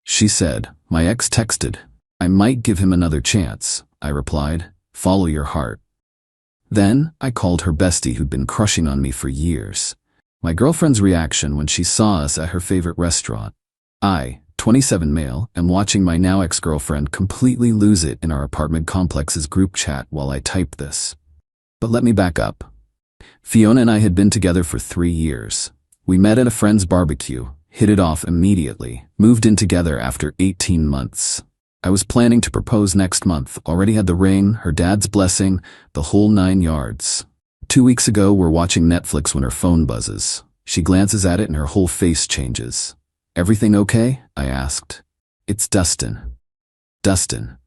She said, "My ex texted. I might give him another chance," I replied. "Follow your heart." Then, I called her bestie who'd been crushing on me for years. My girlfriend's reaction when she saw us at her favorite restaurant. I, 27 male, am watching my now ex-girlfriend completely lose it in our apartment complex's group chat while I type this. But let me back up. Fiona and I had been together for 3 years. We met at a friend's barbecue, hit it off immediately, moved in together after 18 months. I was planning to propose next month, already had the ring, her dad's blessing, the whole 9 yards. 2 weeks ago, we're watching Netflix when her phone buzzes. She glances at it and her whole face changes. "Everything okay?" I asked. "It's Dustin." Dustin.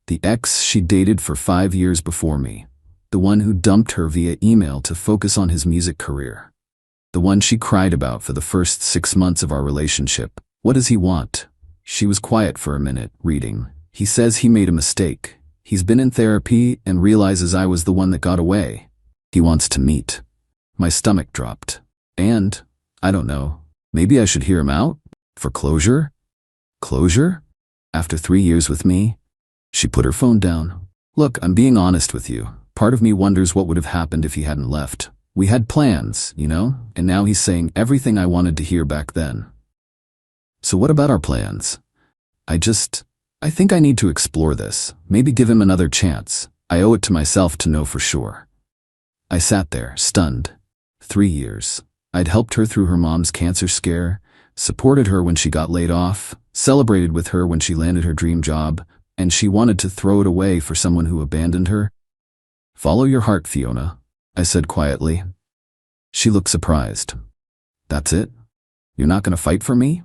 The ex she dated for 5 years before me. The one who dumped her via email to focus on his music career. The one she cried about for the first 6 months of our relationship. What does he want? She was quiet for a minute, reading. He says he made a mistake. He's been in therapy and realizes I was the one that got away. He wants to meet. My stomach dropped. And, I don't know, maybe I should hear him out? For closure? Closure? After 3 years with me? She put her phone down. "Look, I'm being honest with you. Part of me wonders what would have happened if he hadn't left. We had plans, you know, and now he's saying everything I wanted to hear back then." "So what about our plans?" I think I need to explore this, maybe give him another chance. I owe it to myself to know for sure. I sat there, stunned. 3 years. I'd helped her through her mom's cancer scare, supported her when she got laid off, celebrated with her when she landed her dream job, and she wanted to throw it away for someone who abandoned her? "Follow your heart, Fiona," I said quietly. She looked surprised. "That's it? You're not going to fight for me?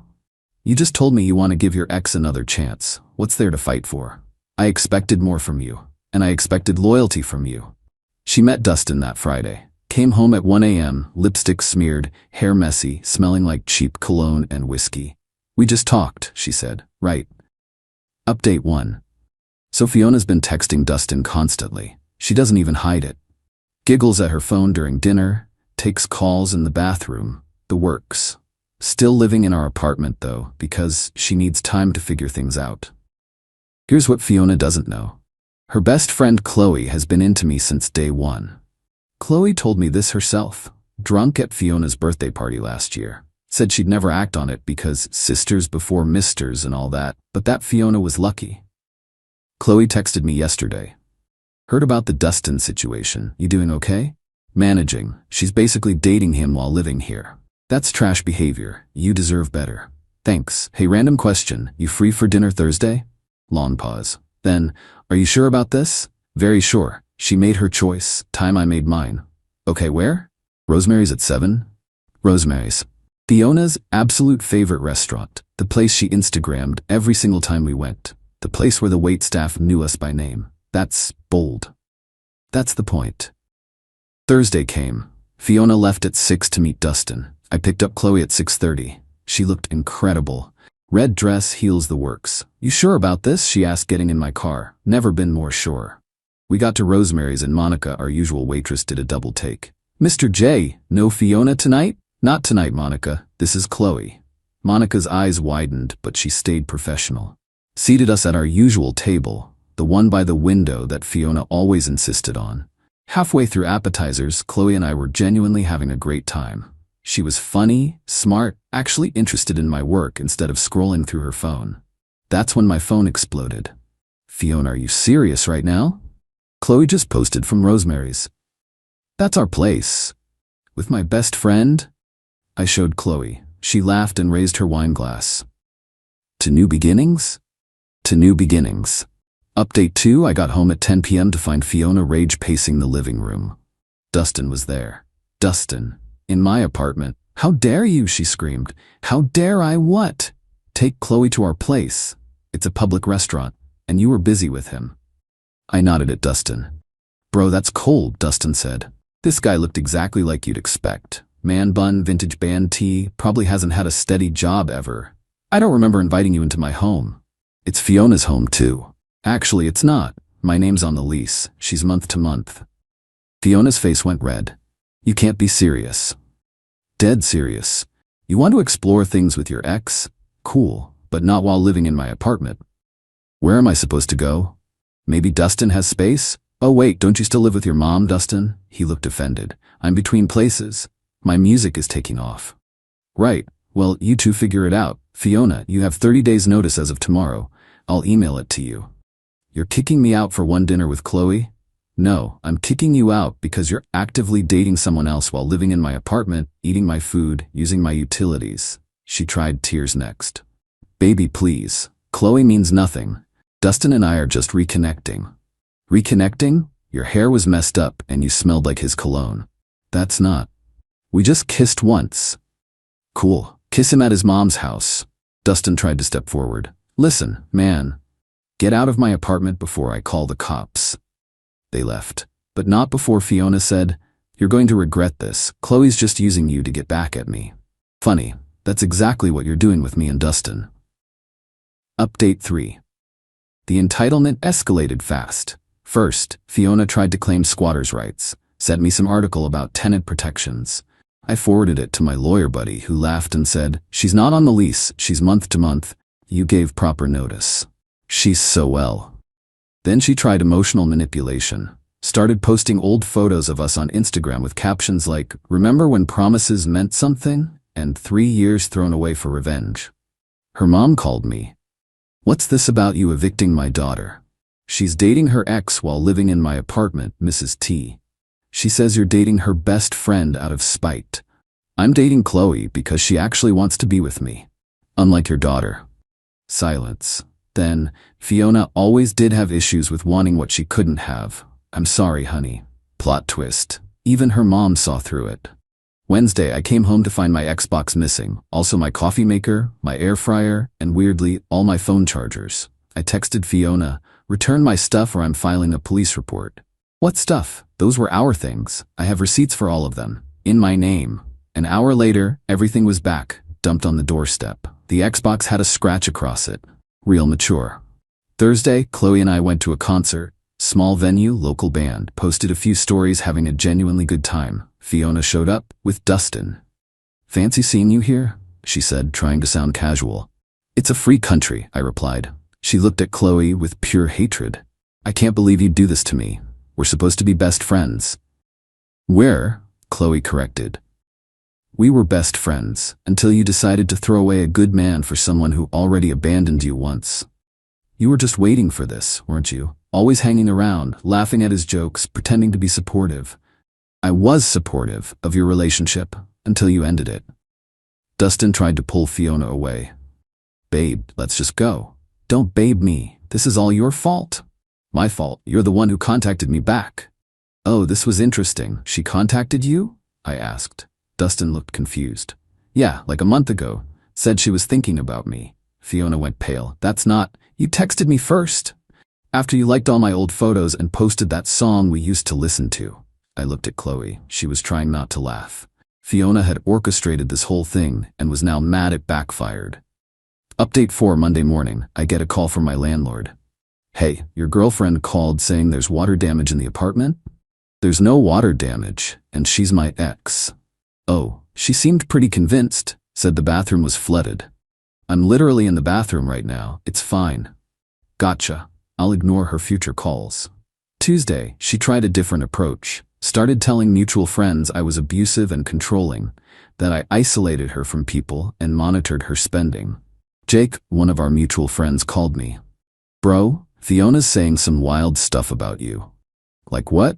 You just told me you want to give your ex another chance. What's there to fight for? I expected more from you, and I expected loyalty from you." She met Dustin that Friday. Came home at 1 a.m., lipstick smeared, hair messy, smelling like cheap cologne and whiskey. "We just talked," she said. "Right." Update 1. So Fiona's been texting Dustin constantly. She doesn't even hide it. Giggles at her phone during dinner, takes calls in the bathroom, the works. Still living in our apartment, though, because she needs time to figure things out. Here's what Fiona doesn't know. Her best friend Chloe has been into me since day one. Chloe told me this herself, drunk at Fiona's birthday party last year. Said she'd never act on it because sisters before misters and all that, but that Fiona was lucky. Chloe texted me yesterday. "Heard about the Dustin situation. You doing okay?" "Managing. She's basically dating him while living here. That's trash behavior. You deserve better. Thanks. Hey, random question. You free for dinner Thursday?" Long pause. Then, "Are you sure about this?" "Very sure. She made her choice. Time I made mine." "Okay, where?" "Rosemary's at 7. Rosemary's. Fiona's absolute favorite restaurant. The place she Instagrammed every single time we went. The place where the waitstaff knew us by name. That's bold. That's the point. Thursday came. Fiona left at 6 to meet Dustin. I picked up Chloe at 6:30. She looked incredible. Red dress, heels, the works. "You sure about this?" she asked, getting in my car. Never been more sure. We got to Rosemary's and Monica, our usual waitress, did a double take. "Mr. J, no Fiona tonight?" "Not tonight, Monica. This is Chloe." Monica's eyes widened, but she stayed professional. Seated us at our usual table, the one by the window that Fiona always insisted on. Halfway through appetizers, Chloe and I were genuinely having a great time. She was funny, smart, actually interested in my work instead of scrolling through her phone. That's when my phone exploded. "Fiona, are you serious right now?" "Chloe just posted from Rosemary's." "That's our place." "With my best friend?" I showed Chloe. She laughed and raised her wine glass. "To new beginnings?" "To new beginnings." Update 2, I got home at 10 p.m. to find Fiona rage pacing the living room. Dustin was there. Dustin. In my apartment. "How dare you?" she screamed. "How dare I what?" "Take Chloe to our place. It's a public restaurant, and you were busy with him." I nodded at Dustin. "Bro, that's cold," Dustin said. This guy looked exactly like you'd expect. Man bun, vintage band tee, probably hasn't had a steady job ever. "I don't remember inviting you into my home." "It's Fiona's home too." "Actually, it's not. My name's on the lease. She's month to month." Fiona's face went red. "You can't be serious." "Dead serious. You want to explore things with your ex? Cool, but not while living in my apartment. Where am I supposed to go? Maybe Dustin has space? Oh wait, don't you still live with your mom, Dustin? He looked offended. I'm between places. My music is taking off. Right, well, you two figure it out. Fiona, you have 30 days notice as of tomorrow. I'll email it to you. You're kicking me out for one dinner with Chloe? No, I'm kicking you out because you're actively dating someone else while living in my apartment, eating my food, using my utilities. She tried tears next. Baby, please. Chloe means nothing. Dustin and I are just reconnecting. Reconnecting? Your hair was messed up and you smelled like his cologne. That's not. We just kissed once. Cool. Kiss him at his mom's house. Dustin tried to step forward. Listen, man. Get out of my apartment before I call the cops. They left, but not before Fiona said, You're going to regret this. Chloe's just using you to get back at me. Funny, that's exactly what you're doing with me and Dustin. Update 3. The entitlement escalated fast. First, Fiona tried to claim squatters' rights, sent me some article about tenant protections. I forwarded it to my lawyer buddy who laughed and said, She's not on the lease, she's month to month. You gave proper notice. She's so well. Then she tried emotional manipulation, started posting old photos of us on Instagram with captions like, Remember when promises meant something? And 3 years thrown away for revenge. Her mom called me. What's this about you evicting my daughter? She's dating her ex while living in my apartment, Mrs. T. She says you're dating her best friend out of spite. I'm dating Chloe because she actually wants to be with me. Unlike your daughter. Silence. Then, Fiona always did have issues with wanting what she couldn't have. I'm sorry, honey. Plot twist. Even her mom saw through it. Wednesday, I came home to find my Xbox missing, also my coffee maker, my air fryer, and weirdly, all my phone chargers. I texted Fiona, return my stuff or I'm filing a police report. What stuff? Those were our things. I have receipts for all of them. In my name. An hour later, everything was back, dumped on the doorstep. The Xbox had a scratch across it. Real mature. Thursday, Chloe and I went to a concert. Small venue, local band, posted a few stories having a genuinely good time. Fiona showed up with Dustin. Fancy seeing you here? She said, trying to sound casual. It's a free country, I replied. She looked at Chloe with pure hatred. I can't believe you'd do this to me. We're supposed to be best friends. We're, Chloe corrected. We were best friends, until you decided to throw away a good man for someone who already abandoned you once. You were just waiting for this, weren't you? Always hanging around, laughing at his jokes, pretending to be supportive. I was supportive of your relationship, until you ended it. Dustin tried to pull Fiona away. Babe, let's just go. Don't babe me, this is all your fault. My fault, you're the one who contacted me back. Oh, this was interesting. She contacted you? I asked. Dustin looked confused. Yeah, like a month ago. Said she was thinking about me. Fiona went pale. That's not... You texted me first. After you liked all my old photos and posted that song we used to listen to. I looked at Chloe. She was trying not to laugh. Fiona had orchestrated this whole thing and was now mad it backfired. Update 4 Monday morning. I get a call from my landlord. Hey, your girlfriend called saying there's water damage in the apartment? There's no water damage, and she's my ex. Oh, she seemed pretty convinced, said the bathroom was flooded. I'm literally in the bathroom right now, it's fine. Gotcha. I'll ignore her future calls. Tuesday, she tried a different approach. Started telling mutual friends I was abusive and controlling, that I isolated her from people and monitored her spending. Jake, one of our mutual friends, called me. Bro, Fiona's saying some wild stuff about you. Like what?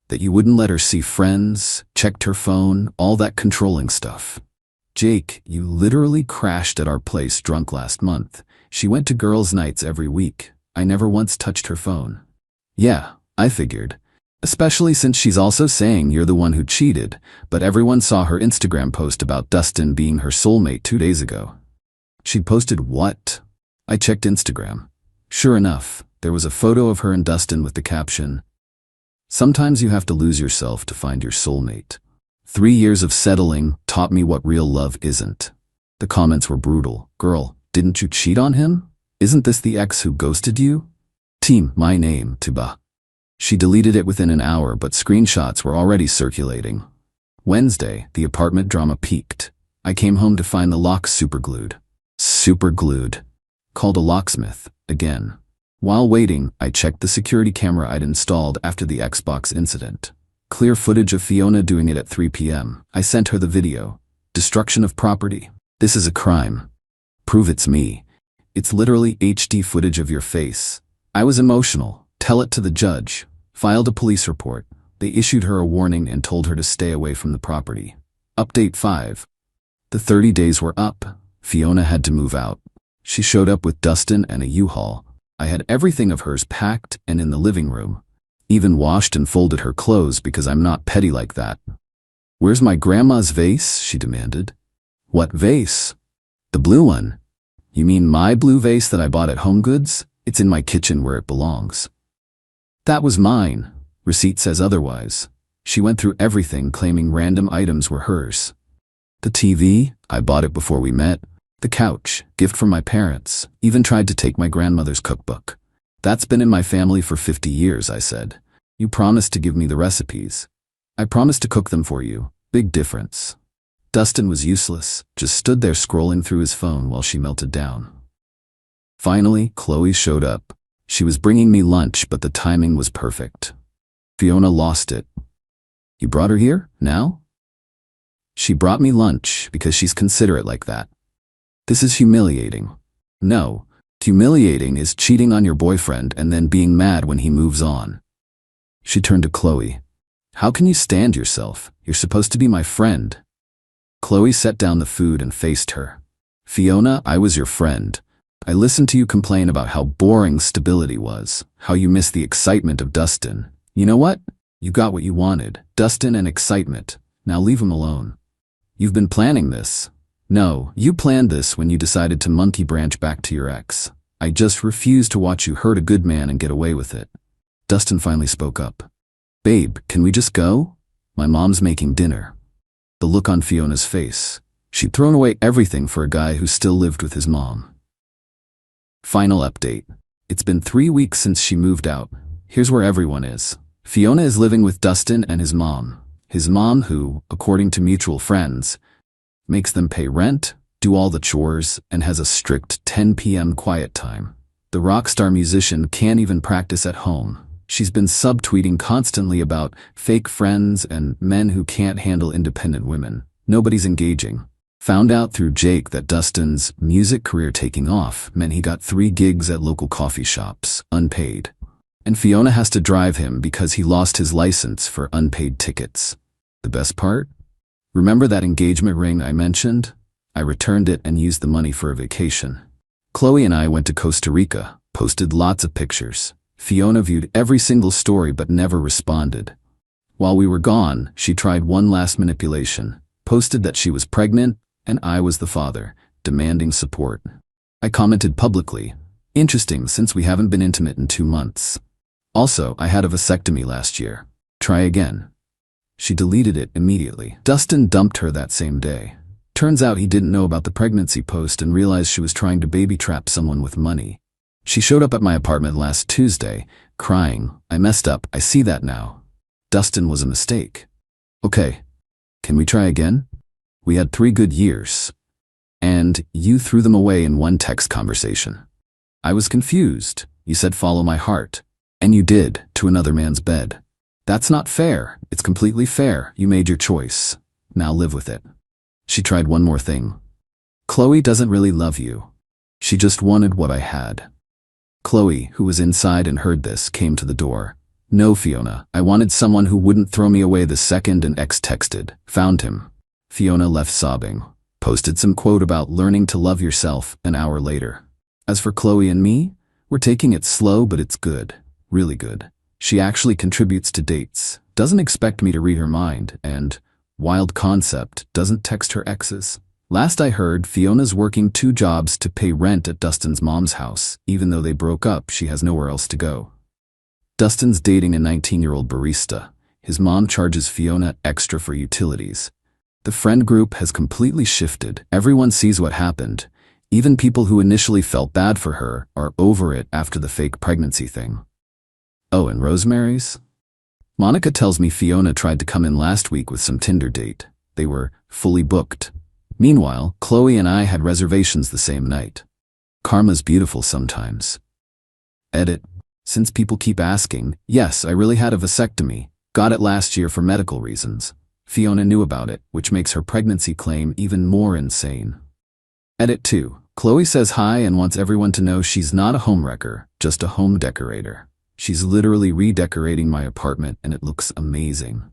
That you wouldn't let her see friends, checked her phone, all that controlling stuff. Jake, you literally crashed at our place drunk last month. She went to girls' nights every week. I never once touched her phone. Yeah, I figured. Especially since she's also saying you're the one who cheated, but everyone saw her Instagram post about Dustin being her soulmate 2 days ago. She'd posted what? I checked Instagram. Sure enough, there was a photo of her and Dustin with the caption, Sometimes you have to lose yourself to find your soulmate. 3 years of settling taught me what real love isn't. The comments were brutal. Girl, didn't you cheat on him? Isn't this the ex who ghosted you? Team, my name, Tuba. She deleted it within an hour, but screenshots were already circulating. Wednesday, the apartment drama peaked. I came home to find the locks superglued. super glued. Called a locksmith, again. While waiting, I checked the security camera I'd installed after the Xbox incident. Clear footage of Fiona doing it at 3 p.m. I sent her the video. Destruction of property. This is a crime. Prove it's me. It's literally HD footage of your face. I was emotional. Tell it to the judge. Filed a police report. They issued her a warning and told her to stay away from the property. Update 5. The 30 days were up. Fiona had to move out. She showed up with Dustin and a U-Haul. I had everything of hers packed and in the living room. Even washed and folded her clothes because I'm not petty like that. Where's my grandma's vase? She demanded. What vase? The blue one. You mean my blue vase that I bought at HomeGoods? It's in my kitchen where it belongs. That was mine. Receipt says otherwise. She went through everything claiming random items were hers. The TV, I bought it before we met. The couch, gift from my parents, even tried to take my grandmother's cookbook. That's been in my family for 50 years, I said. You promised to give me the recipes. I promised to cook them for you. Big difference. Dustin was useless, just stood there scrolling through his phone while she melted down. Finally, Chloe showed up. She was bringing me lunch, but the timing was perfect. Fiona lost it. You brought her here? Now? She brought me lunch because she's considerate like that. This is humiliating. No, humiliating is cheating on your boyfriend and then being mad when he moves on. She turned to Chloe. How can you stand yourself? You're supposed to be my friend. Chloe set down the food and faced her. Fiona, I was your friend. I listened to you complain about how boring stability was, how you missed the excitement of Dustin. You know what? You got what you wanted, Dustin and excitement. Now leave him alone. You've been planning this. No, you planned this when you decided to monkey branch back to your ex. I just refuse to watch you hurt a good man and get away with it. Dustin finally spoke up. Babe, can we just go? My mom's making dinner. The look on Fiona's face. She'd thrown away everything for a guy who still lived with his mom. Final update. It's been 3 weeks since she moved out. Here's where everyone is. Fiona is living with Dustin and his mom. His mom who, according to mutual friends, makes them pay rent, do all the chores, and has a strict 10 p.m. quiet time. The rock star musician can't even practice at home. She's been subtweeting constantly about fake friends and men who can't handle independent women. Nobody's engaging. Found out through Jake that Dustin's music career taking off meant he got 3 gigs at local coffee shops, unpaid. And Fiona has to drive him because he lost his license for unpaid tickets. The best part? Remember that engagement ring I mentioned? I returned it and used the money for a vacation. Chloe and I went to Costa Rica, posted lots of pictures. Fiona viewed every single story but never responded. While we were gone, she tried one last manipulation, posted that she was pregnant and I was the father, demanding support. I commented publicly, interesting since we haven't been intimate in 2 months. Also, I had a vasectomy last year. Try again. She deleted it immediately. Dustin dumped her that same day. Turns out he didn't know about the pregnancy post and realized she was trying to baby trap someone with money. She showed up at my apartment last Tuesday, crying, I messed up, I see that now. Dustin was a mistake. Okay, can we try again? We had 3 good years. And you threw them away in one text conversation. I was confused. You said follow my heart. And you did, to another man's bed. That's not fair. It's completely fair. You made your choice. Now live with it. She tried one more thing. Chloe doesn't really love you. She just wanted what I had. Chloe, who was inside and heard this, came to the door. No, Fiona, I wanted someone who wouldn't throw me away the second an ex texted. Found him. Fiona left sobbing. Posted some quote about learning to love yourself an hour later. As for Chloe and me, we're taking it slow, but it's good. Really good. She actually contributes to dates, doesn't expect me to read her mind, and, wild concept, doesn't text her exes. Last I heard, Fiona's working 2 jobs to pay rent at Dustin's mom's house. Even though they broke up, she has nowhere else to go. Dustin's dating a 19-year-old barista. His mom charges Fiona extra for utilities. The friend group has completely shifted. Everyone sees what happened. Even people who initially felt bad for her are over it after the fake pregnancy thing. Oh, and Rosemary's? Monica tells me Fiona tried to come in last week with some Tinder date. They were fully booked. Meanwhile, Chloe and I had reservations the same night. Karma's beautiful sometimes. Edit. Since people keep asking, yes, I really had a vasectomy. Got it last year for medical reasons. Fiona knew about it, which makes her pregnancy claim even more insane. Edit 2. Chloe says hi and wants everyone to know she's not a homewrecker, just a home decorator. She's literally redecorating my apartment and it looks amazing.